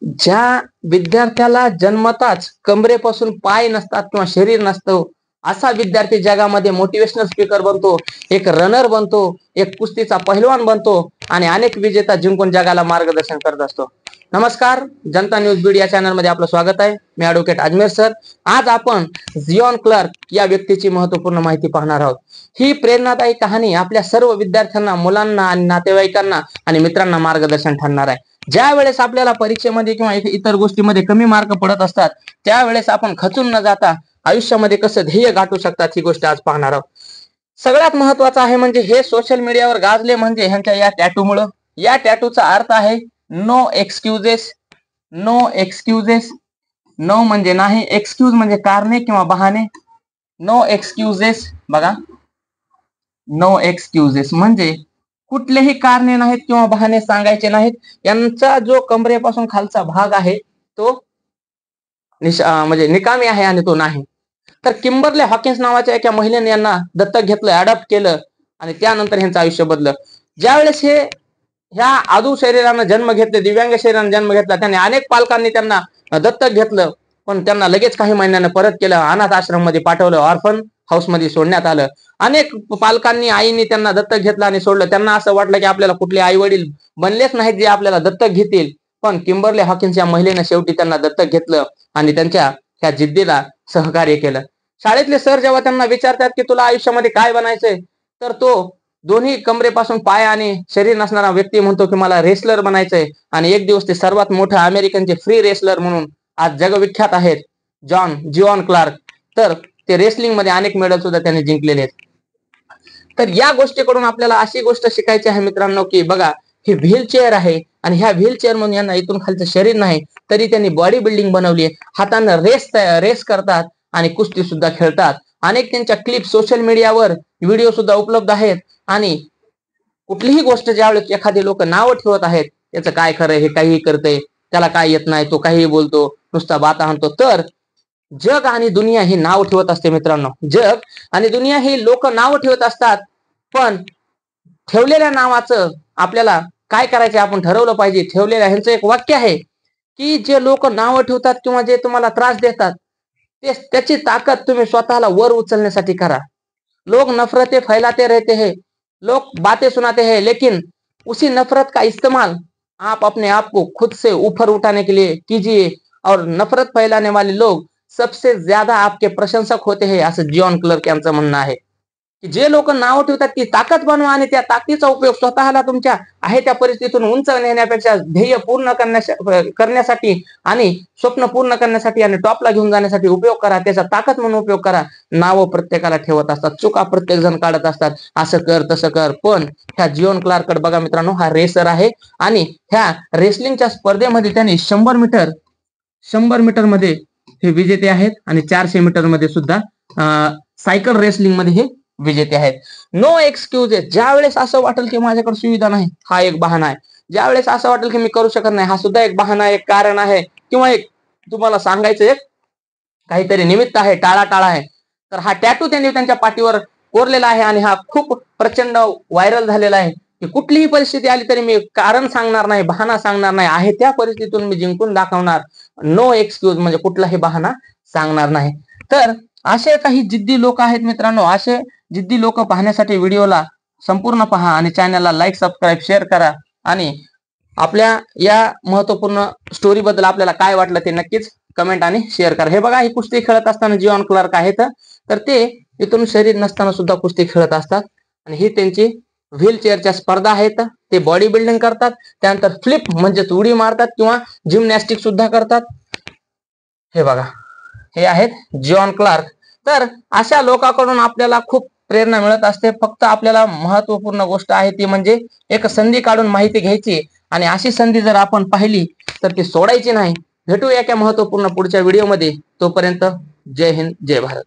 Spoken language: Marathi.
ज्या विद्यार्थ्याला जन्मताच कमरेपासून पाय नसतात किंवा शरीर नसतं, असा विद्यार्थी जगामध्ये मोटिवेशनल स्पीकर बनतो, एक रनर बनतो, एक कुस्तीचा पहिलवान बनतो आणि अनेक विजेता जिंकून जगाला मार्गदर्शन करत असतो. नमस्कार, जनता न्यूज बीड या चॅनल मध्ये आपलं स्वागत आहे. मी ॲडव्होकेट अजमेर सर. आज आपण जिऑन क्लार्क या व्यक्तीची महत्वपूर्ण माहिती पाहणार आहोत. ही प्रेरणादायी कहाणी आपल्या सर्व विद्यार्थ्यांना, मुलांना आणि नातेवाईकांना आणि मित्रांना मार्गदर्शन ठरणार आहे. ज्या वेळेस आपल्याला परीक्षेमध्ये किंवा इतर गोष्टीमध्ये कमी मार्क पडत असतात, त्यावेळेस आपण खचून न जाता आयुष्यामध्ये कसं ध्येय गाठू शकतात ही गोष्ट आज पाहणार आहोत. सगळ्यात महत्वाचं आहे म्हणजे हे सोशल मीडियावर गाजले म्हणजे ह्यांच्या या टॅटूमुळे. या टॅटूचा अर्थ आहे no excuses. No excuses. No म्हणजे नाही, एक्सक्यूज म्हणजे कारणे किंवा बहाणे. No excuses. बघा, नो एक्सक्युजेस म्हणजे कुठलेही कारणे नाहीत किंवा बहाणे सांगायचे नाहीत. यांचा जो कमरेपासून खालचा भाग आहे तो म्हणजे निकामी आहे आणि तो नाही. तर किंबर्ले हॉकिन्स नावाच्या एका महिलेने यांना दत्तक घेतलं, अडॉप्ट केलं आणि त्यानंतर ह्यांचं आयुष्य बदललं. ज्यावेळेस हे ह्या आदू शरीरानं जन्म घेतले, दिव्यांग शरीरानं जन्म घेतला, त्याने अनेक पालकांनी त्यांना दत्तक घेतलं, पण त्यांना लगेच काही महिन्यांना परत केलं, अनाथ आश्रम मध्ये पाठवलं, ऑर्फन हाऊस मध्ये सोडण्यात आलं. अनेक पालकांनी, आईनी त्यांना दत्तक घेतलं आणि सोडलं. त्यांना असं वाटलं की आपल्याला कुठले आई वडील बनलेच नाहीत जे आपल्याला दत्तक घेतील. पण किंबर्ले हॉकिन्स या महिलेनं शेवटी त्यांना दत्तक घेतलं आणि त्यांच्या ह्या जिद्दीला सहकार्य केलं. शाळेतले सर जेव्हा त्यांना विचारतात की तुला आयुष्यामध्ये काय बनायचंय, तर तो दोन्ही कमरेपासून पाय आणि शरीर नसणारा व्यक्ती म्हणतो की मला रेसलर बनायचंय. आणि एक दिवस ते सर्वात मोठं अमेरिकनचे फ्री रेसलर म्हणून आज जगविख्यात आहेत, जिऑन क्लार्क. तर ते रेसलिंग मध्ये अनेक मेडल सुद्धा त्यांनी जिंकलेले आहेत. तर या गोष्टीकडून आपल्याला अशी गोष्ट शिकायची आहे मित्रांनो की बघा, ही व्हीलचेअर आहे आणि ह्या व्हीलचेअर म्हणून यांना इथून खालचं शरीर नाही, तरी त्यांनी बॉडी बिल्डिंग बनवली. हातानं रेस करतात आणि कुस्ती सुद्धा खेळतात. अनेक त्यांच्या क्लिप सोशल मीडियावर व्हिडिओ सुद्धा उपलब्ध आहेत. आणि कुठलीही गोष्ट ज्यावेळेस एखादी लोक नावं ठेवत आहेत, याचं काय खरं, हे काहीही करतंय, त्याला काय येत नाही, तो काहीही बोलतो, नुसता बाता आणतो, तर जग आणि दुनिया ही नाव ठेवत असते मित्रांनो. जग आणि दुनिया ही लोक नाव ठेवत असतात, पण ठेवलेल्या नावाचं आपल्याला काय करायचं आपण ठरवलं पाहिजे. ठेवलेल्या ह्यांचं एक वाक्य आहे की जे लोक नावं ठेवतात किंवा जे तुम्हाला त्रास देतात, त्याची ताकद तुम्ही स्वतःला वर उचलण्यासाठी करा. लोग नफरतें फैलाते रहते हैं, लोग बातें सुनाते हैं, लेकिन उसी नफरत का इस्तेमाल आप अपने आप को खुद से ऊपर उठाने के लिए कीजिए. और नफरत फैलाने वाले लोग सबसे ज्यादा आपके प्रशंसक होते हैं, असं जिऑन क्लार्क यांचं म्हणणं आहे. की जे लोक नाव ठेवतात ती ताकद बनवा आणि त्या ताकदीचा उपयोग स्वतःला तुमच्या आहे त्या परिस्थितीतून उंच नेण्यापेक्षा ध्येय पूर्ण करण्यासाठी आणि स्वप्न पूर्ण करण्यासाठी आणि टॉपला घेऊन जाण्यासाठी उपयोग करा. त्याचा ताकद म्हणून उपयोग करा. नावं प्रत्येकाला ठेवत असतात, चुका प्रत्येक जण काढत असतात, असं कर तसं कर. पण ह्या जिऑन क्लार्क बघा मित्रांनो, हा रेसर आहे आणि ह्या रेसलिंगच्या स्पर्धेमध्ये त्यांनी 100 मीटर मध्ये हे विजेते आहेत आणि 400 मीटर मध्ये सुद्धा सायकल रेसलिंग मध्ये हे विजेते आहेत. No excuses. ज्या वेळेस असं वाटेल की माझ्याकडे सुविधा नाही, हा एक बहाणा आहे. ज्या वेळेस असं वाटेल की मी करू शकत नाही, हा सुद्धा एक बहाणा, एक कारण आहे, किंवा एक तुम्हाला सांगायचं एक काहीतरी निमित्त आहे, टाळा आहे. तर हा टॅटू त्यांनी त्यांच्या पाठीवर कोरलेला आहे आणि हा खूप प्रचंड व्हायरल झालेला आहे की कुठलीही परिस्थिती आली तरी मी कारण सांगणार नाही, बहाणा सांगणार नाही, आहे त्या परिस्थितीतून मी जिंकून दाखवणार. नो एक्सक्यूज म्हणजे कुठलाही बहाणा सांगणार नाही. तर असे काही जिद्दी लोक आहेत मित्रांनो. असे जिद्दी लोक पाहण्यासाठी व्हिडिओला संपूर्ण पहा आणि चॅनलला लाईक, सबस्क्राईब, शेअर करा. आणि आपल्या या महत्वपूर्ण स्टोरी बद्दल आपल्याला काय वाटलं ते नक्कीच कमेंट आणि शेअर करा. हे बघा, ही कुस्ती खेळत असताना जिऑन क्लार्क आहेत, तर ते इथून शरीर नसताना सुद्धा कुस्ती खेळत असतात. आणि ही त्यांची व्हीलचेअरच्या स्पर्धा आहेत. ते बॉडी बिल्डिंग करतात, त्यानंतर फ्लिप म्हणजे उडी मारतात किंवा जिमनॅस्टिक सुद्धा करतात. हे बघा, हे आहेत जिऑन क्लार्क. तर अशा लोकांकडून आपल्याला खूप प्रेरणा मिळत असते. फक्त आपल्याला महत्वपूर्ण गोष्ट आहे ती म्हणजे एक संधी काढून माहिती घ्यायची आणि अशी संधी जर आपण पाहिली तर ती सोडायची नाही. भेटूया एका महत्वपूर्ण पुढच्या व्हिडिओमध्ये. तोपर्यंत जय हिंद, जय भारत.